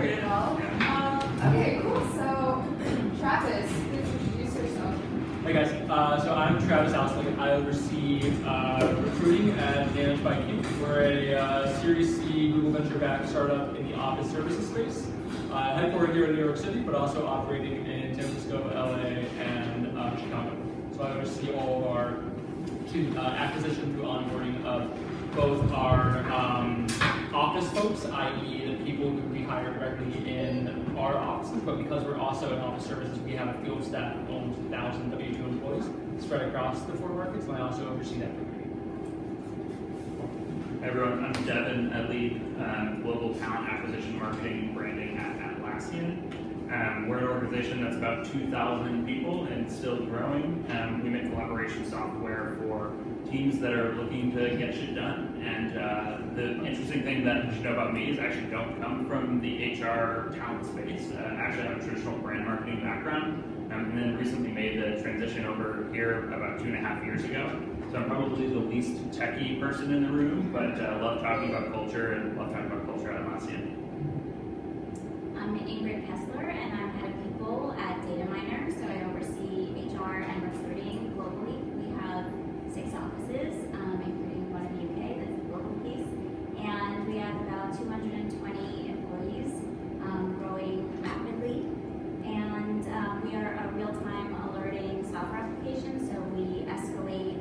worried at all. Okay, cool. So, Travis, please introduce yourself. Hey guys, so I'm Travis Ausling. I oversee recruiting at Managed by Q. We're a Series C Google venture-backed startup in the office services space. Headquartered here in New York City, but also operating in San Francisco, LA, and Chicago. So I oversee all of our acquisition through onboarding of both our office folks, i.e. the people who we hire directly in our offices, but because we're also in office services, we have a field staff of almost 1,000 W2 employees spread across the 4 markets, and I also oversee that recruiting. Hey everyone, I'm Devin. I lead global talent acquisition, marketing, and branding at Atlassian. We're an organization that's about 2,000 people and still growing. We make collaboration software for teams that are looking to get shit done. And the interesting thing that you should know about me is I actually don't come from the HR talent space. Actually, I have a traditional brand marketing background, and then recently made the transition over here about 2.5 years ago. So I'm probably the least techie person in the room, but love talking about culture and love talking about culture at Atlassian. I'm Ingrid Kessler, and I'm head of people at Dataminr, so I oversee HR and recruiting globally. We have 6 offices, including one in the UK, that's the global piece, and we have about 220 employees, growing rapidly. And we are a real-time alerting software application, so we escalate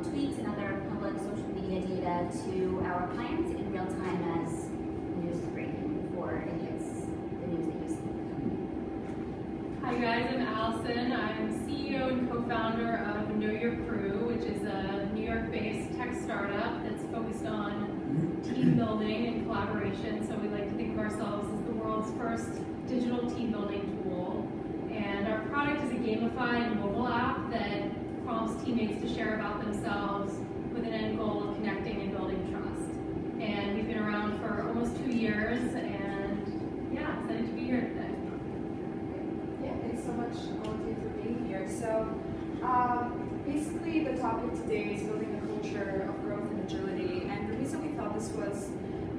tweets and other public social media data to our clients in real time as news is breaking before it hits the news that you see. Hi guys, I'm Allison. I'm CEO and co-founder of Know Your Crew, which is a New York-based tech startup that's focused on team building and collaboration. So we like to think of ourselves as the world's first digital team building tool. And our product is a gamified mobile app that prompts teammates to share about themselves with an end goal of connecting and building trust. And we've been around for almost 2 years, and yeah, excited to be here today. Yeah, thanks so much, all of you, for being here. So, basically, the topic today is building a culture of growth and agility. And the reason we thought this was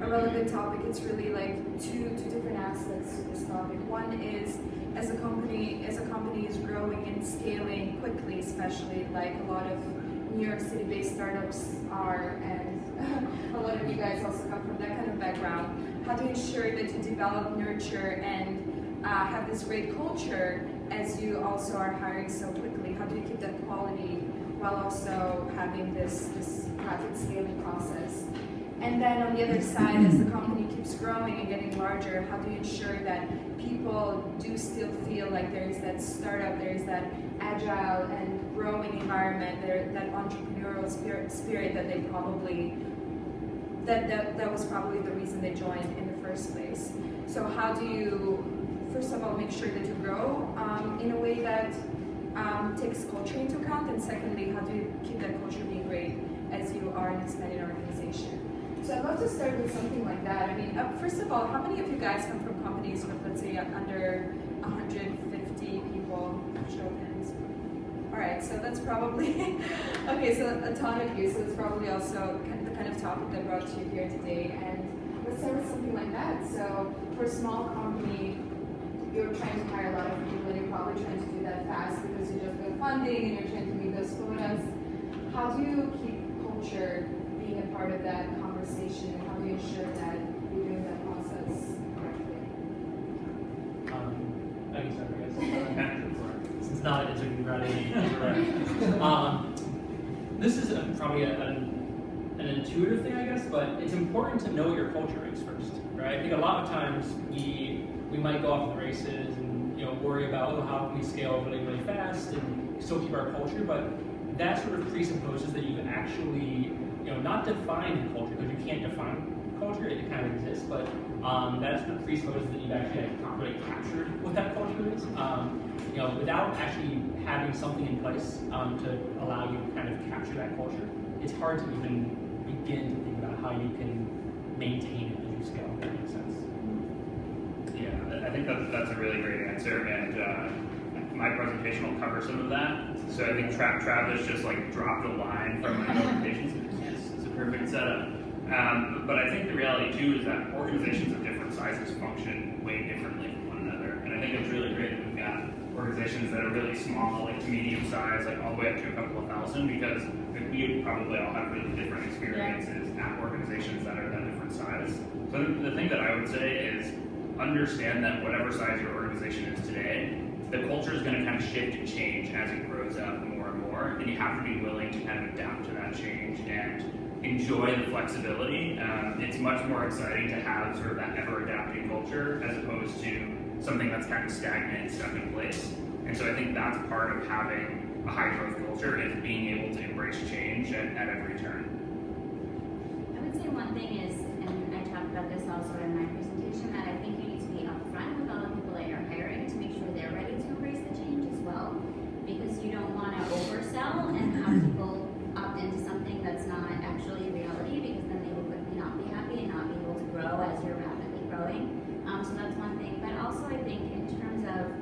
a relevant topic, it's really like two different aspects to this topic. One is, as a company is growing and scaling quickly, especially like a lot of New York City-based startups are, and a lot of you guys also come from that kind of background. How do you ensure that you develop, nurture, and have this great culture as you also are hiring so quickly? How do you keep that quality while also having this rapid scaling process? And then on the other side, as the company keeps growing and getting larger, how do you ensure that people do still feel like there is that startup, there is that agile and growing environment, that entrepreneurial spirit that they probably, that was probably the reason they joined in the first place. So how do you, first of all, make sure that you grow in a way that takes culture into account, and secondly, how do you keep that culture being great as you are an expanded organization? So I'd love to start with something like that. I mean, first of all, how many of you guys come from companies with, let's say, under 150 people? Show of hands. All right, so that's probably, okay, so a ton of you, so it's probably also the kind of topic that brought you here today. And let's start with something like that. So for a small company, you're trying to hire a lot of people, and you're probably trying to do that fast because you just got funding and you're trying to meet those quotas. How do you keep culture being a part of that conversation, and how do you ensure that you're doing that process correctly? I can start, I guess. Since not interviewing ready. This is probably an intuitive thing, I guess, but it's important to know what your culture is first, right? I think a lot of times we might go off the races and worry about how can we scale really, really fast and still keep our culture, but that sort of presupposes that you've actually not defined culture, because you can't define culture, it kind of exists, but that sort of presupposes that you've actually really captured what that culture is. Without actually having something in place to allow you to kind of capture that culture, it's hard to even begin to think about how you can maintain it as you scale, if that makes sense. Yeah, I think that's a really great answer, and my presentation will cover some of that. So I think Travis just like dropped a line from my notifications. It's a perfect setup. But I think the reality too is that organizations of different sizes function way organizations that are really small, like to medium size, like all the way up to a couple of thousand, because we probably all have really different experiences at organizations that are that different size. So the thing that I would say is understand that whatever size your organization is today, the culture is going to kind of shift and change as it grows up more and more, and you have to be willing to kind of adapt to that change and enjoy the flexibility. It's much more exciting to have sort of that ever-adapting culture as opposed to something that's kind of stagnant and stuck in place. And so I think that's part of having a high-growth culture, is being able to embrace change at every turn. I would say one thing is, and I talked about this also in my presentation, that I think you need to be upfront with all the people that you're hiring to make sure they're ready to embrace the change as well, because you don't want to oversell and have people opt into something that's not actually reality, because then they will quickly not be happy and not be able to grow as you're rapidly growing. So that's one thing. But also I think in terms of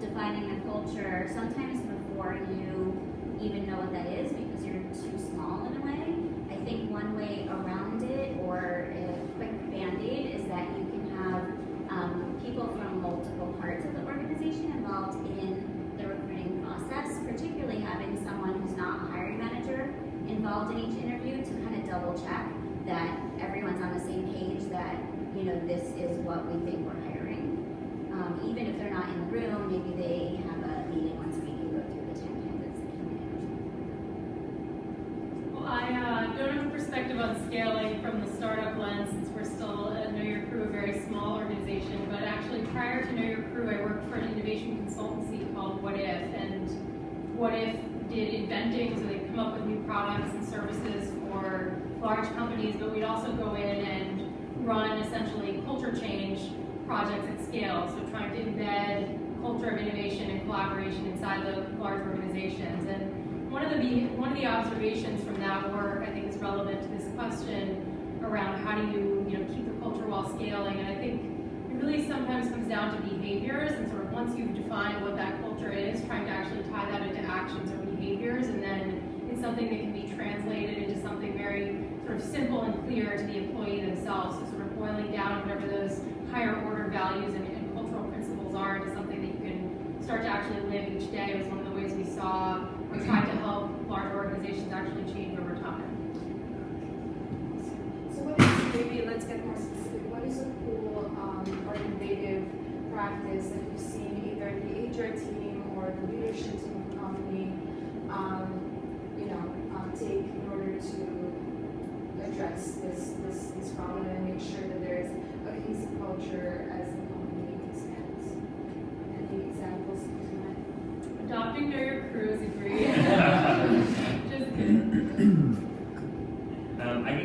defining the culture, sometimes before you even know what that is, because you're too small in a way, I think one way around it, or a quick band-aid, is that you can have people from multiple parts of the organization involved in the recruiting process, particularly having someone who's not a hiring manager involved in each interview to kind of double check that everyone's on the same page, that, you know, this is what we think we're hiring. Even if they're not in the room, maybe they have a meeting once a week and go through the 10 candidates that came in or something. Well, I don't have a perspective on scaling from the startup lens, since we're still at Know Your Crew, a very small organization. But actually, prior to Know Your Crew, I worked for an innovation consultancy called What If, and What If did inventing, so they'd come up with new products and services for large companies, but we'd also go in and run essentially culture change projects at scale, so trying to embed culture of innovation and collaboration inside the large organizations. And one of the observations from that work, I think, is relevant to this question around how do you keep the culture while scaling. And I think it really sometimes comes down to behaviors, and sort of once you've defined what that culture is, trying to actually tie that into actions or behaviors, and then it's something that can be translated into something very sort of simple and clear to the employee themselves. So sort of boiling down whatever those higher order values and cultural principles are into something that you can start to actually live each day was one of the ways we saw or tried to help large organizations actually change over time. So what is, maybe let's get more specific, what is a cool or innovative practice that you've seen either the HR team or the leadership team of the company take in order to address this problem and make sure that there's a cohesive culture as the company expands? Any examples you might? Adopting Know Your Crew is a great. Just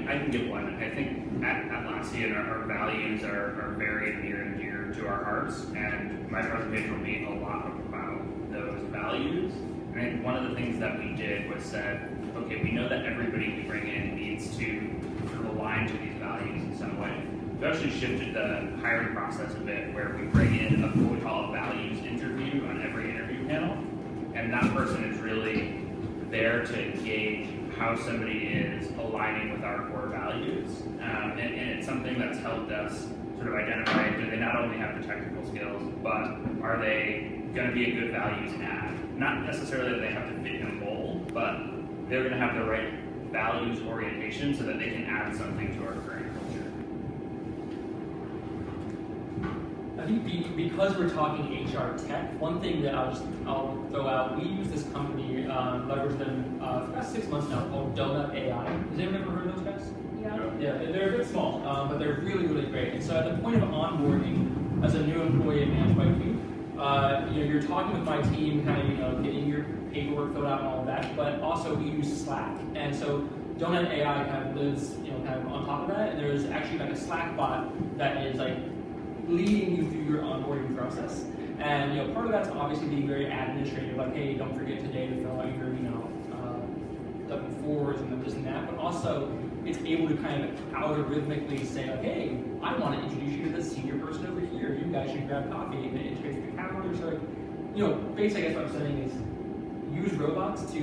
I can give one. I think at Atlassian, our values are very near and dear to our hearts, and my presentation will be a lot about those values. And I think one of the things that we did was said, okay, we know that everybody we bring in needs to sort of align to these values in some way. We actually shifted the hiring process a bit, where we bring in what we call a values interview on every interview panel, and that person is really there to gauge how somebody is aligning with our core values. And it's something that's helped us sort of identify, do they not only have the technical skills, but are they going to be a good values add? Not necessarily that they have to fit in a mold, but they're going to have the right values orientation so that they can add something to our current culture. I think because we're talking HR tech, one thing that I'll throw out, we use this company, leverage them for about 6 months now, called Donut AI. Has anyone ever heard of those guys? Yeah, they're a bit small, but they're really, really great. And so at the point of onboarding, as a new employee at Managed by Q, you're talking with my team, kind of, getting your paperwork filled out and all of that, but also we use Slack. And so Donut AI kind of lives, kind of on top of that. And there's actually like a Slack bot that is like leading you through your onboarding process. And part of that's obviously being very administrative, like, hey, don't forget today to fill out your, W-4s and this and that, but also it's able to kind of algorithmically say, like, hey, I want to introduce you to the senior person over here. You guys should grab coffee, and it integrates with your calendar. So, basically, I guess what I'm saying is use robots to,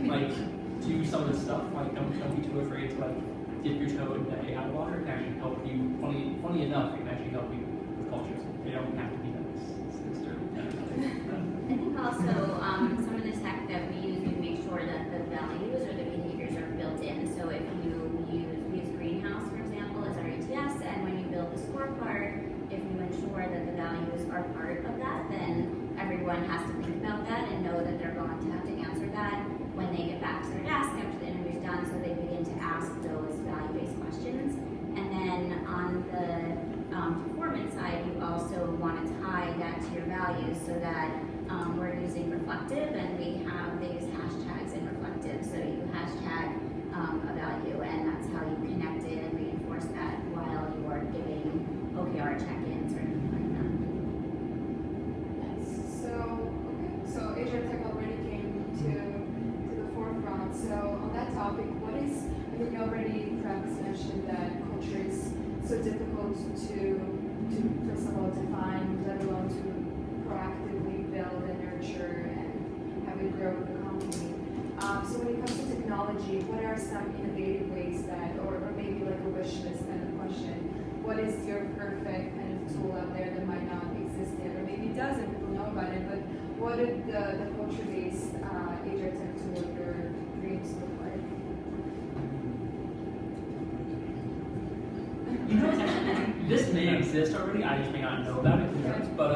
like, do some of this stuff. Like, don't be too afraid to, like, dip your toe in the AI water. It can actually help you. Funny enough, it can actually help you with cultures. They don't have to be that dirty. I think also, some of the tech that we use, we make sure that the values or the behaviors are built in. So if we use Greenhouse, for example, as our ATS, and when you build the scorecard, if you ensure that the values are part of that, then everyone has to think about that and know that they're going to have to answer that when they get back to their desk after the interview's done, so they begin to ask those value-based questions. And then on the performance side, you also want to tie that to your values so that we're using Reflective, and they use hashtags in Reflective. So you hashtag a value, and that's how you connect it and reinforce that while you are giving OKR check-ins or anything like that. Yes. So HR Tech already came to the forefront. So on that topic, what is, I mean, you already Travis mentioned that culture is so difficult to first of all define, let alone to proactively build and nurture and have it grow with the company. So when it comes to technology, what are some innovative ways that, or maybe like a wish list kind of question, what is your perfect kind of tool out there that might not exist yet, or maybe it does and people know about it, but what did the culture-based HR Tech tool of your dreams look like? You know, actually, this may exist already, I just may not know about it, but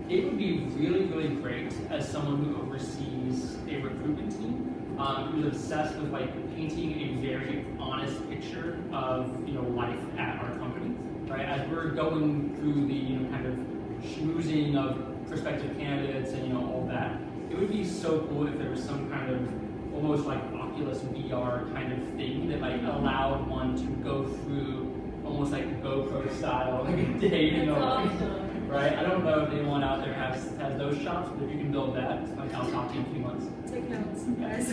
it would be really, really great as someone who oversees a recruitment team, who's obsessed with like painting a very honest picture of life at our company, right? As we're going through the kind of schmoozing of prospective candidates and all that, it would be so cool if there was some kind of almost like Oculus VR kind of thing that like allowed one to go through almost like GoPro style, like a day, Awesome. right? I don't know if anyone out there has those shops, but if you can build that, like I'll talk to you in a few months. Take notes, guys.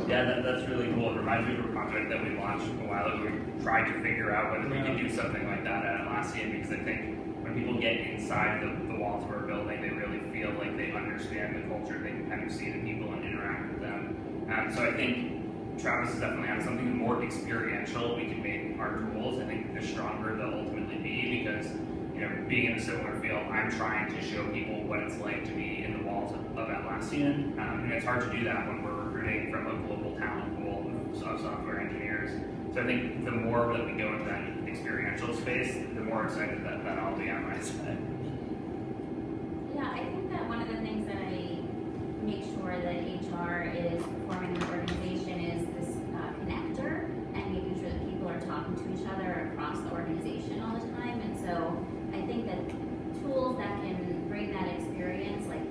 Yeah, that's really cool. It reminds me of a project that we launched a while ago. We tried to figure out whether we could do something like that at Atlassian, because I think when people get inside the walls of our building, they really feel like they understand the culture. They can kind of see the people and interact with them. So I think Travis is definitely on something more experiential. We can make our tools. I think the stronger they'll ultimately be, because being in a similar field, I'm trying to show people what it's like to be in the walls of Atlassian, and it's hard to do that when we're recruiting from a global talent pool of software engineers. So I think the more that we go into that experiential space, the more excited that I'll be on my side. Yeah, I think that one of the things that I make sure that HR is performing in the organization is this connector, and making sure that people are talking to each other across the organization all the time. And so I think that tools that can bring that experience, like,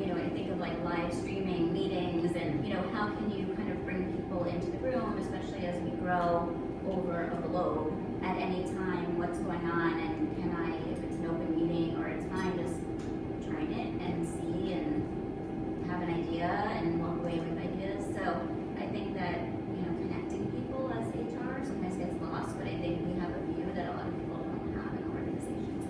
I think of like live streaming meetings, and how can you kind of bring people into the room, especially as we grow over a globe at any time, what's going on, and can I, if it's an open meeting or it's fine, just join it and see and have an idea and walk away with ideas. So I think that, connecting people as HR sometimes gets lost, but I think we have a view that a lot of people don't have in organizations.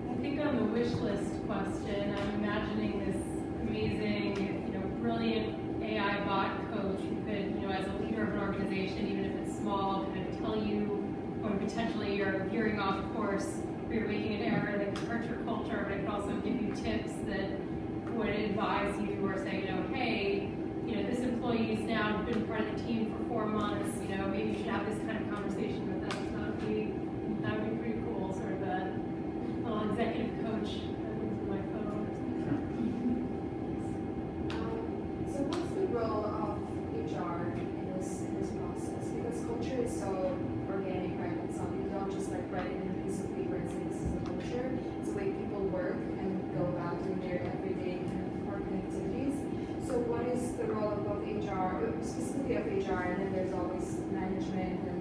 I think on the wish list question, I'm imagining this amazing, brilliant AI bot coach who could, as a leader of an organization, even if it's small, kind of tell you when potentially you're veering off course, or you're making an error that could hurt your culture, but it could also give you tips that would advise you or say, hey, this employee's now been part of the team for 4 months, maybe you should have this kind of conversation with them. So that would be pretty cool, sort of a little executive coach with my phone or something. So what's the role of HR in this process? Because culture is so organic, right? And some people don't just like write it in a piece of paper and say this is a culture. It's the way people work and go about doing their everyday kind of work activities. So what is the role of both HR, specifically of HR, and then there's always management, and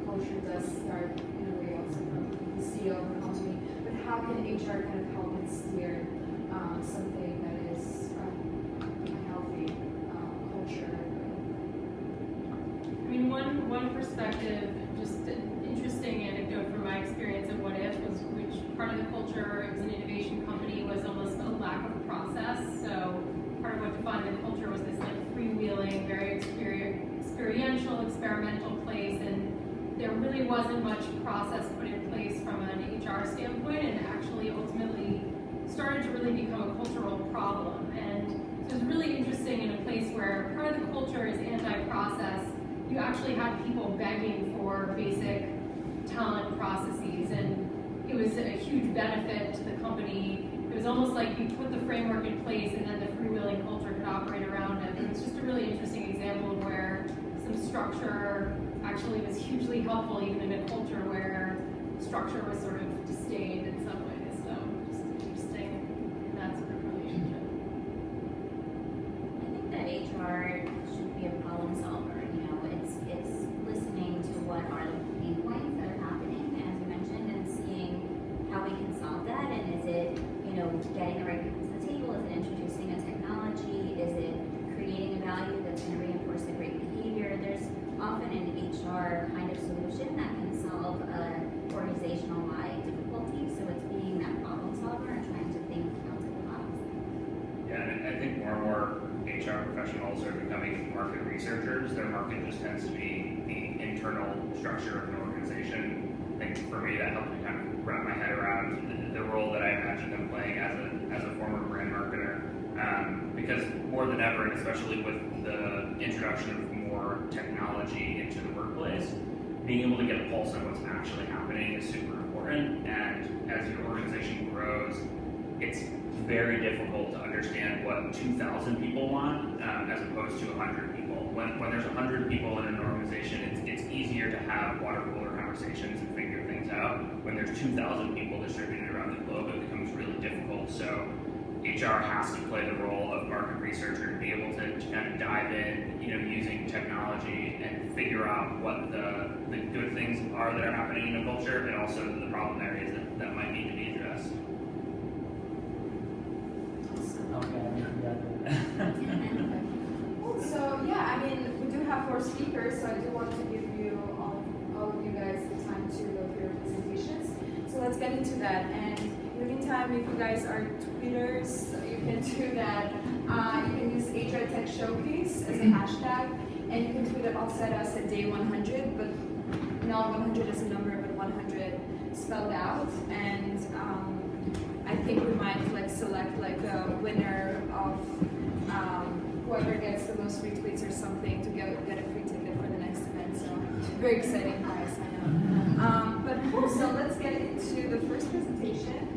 culture does start in a way also from the CEO of the company. But how can HR kind of help and steer something that is a healthy culture? I mean, one perspective, just an interesting anecdote from my experience at What If was which part of the culture, it was an innovation company, was almost a lack of process. So part of what defined the culture was this like freewheeling, very experiential, experimental place, and there really wasn't much process put in place from an HR standpoint, and actually ultimately started to really become a cultural problem. And so it's really interesting in a place where part of the culture is anti-process. You actually have people begging for basic talent processes, and it was a huge benefit to the company. It was almost like you put the framework in place and then the freewheeling culture could operate around it. And it's just a really interesting example of where some structure actually was hugely helpful, even in a culture where structure was sort of disdained in some ways. So just interesting in that sort of relationship. I think that HR should be a problem solver. You know, it's listening to what are the pain points that are happening, as you mentioned, and seeing how we can solve that. And is it, you know, getting the right people to the table? Is it introducing a technology? Is it creating a value that's going to reinforce the great behavior? There's often an HR kind of solution that can solve an organizational-wide difficulty. So it's being that problem solver and trying to think outside the box. Yeah, and I think more and more HR professionals are becoming market researchers. Their market just tends to be the internal structure of an organization. I think for me that helped me kind of wrap my head around the role that I imagined them playing as a former brand marketer. Because more than ever, and especially with the introduction of more technology into the workplace, being able to get a pulse on what's actually happening is super important. And as your organization grows, it's very difficult to understand what 2,000 people want as opposed to 100 people. When there's 100 people in an organization, it's easier to have water cooler conversations and figure things out. When there's 2,000 people distributed around the globe, it becomes really difficult. So HR has to play the role of market researcher to be able to kind of dive in, you know, using technology and figure out what the good things are that are happening in the culture, and also the problem areas that might need to be addressed. So yeah, I mean, we do have 4 speakers, so I do want to give you all of you guys the time to go through your presentations. So let's get into that. And in the meantime, if you guys are tweeters, you can do that. You can use HR Tech Showcase as a hashtag, and you can tweet it offset us at day 100, but not 100 as a number, but 100 spelled out. And I think we might select a winner of whoever gets the most retweets or something to get a free ticket for the next event. So very exciting prize, I know. But cool. So let's get into the first presentation.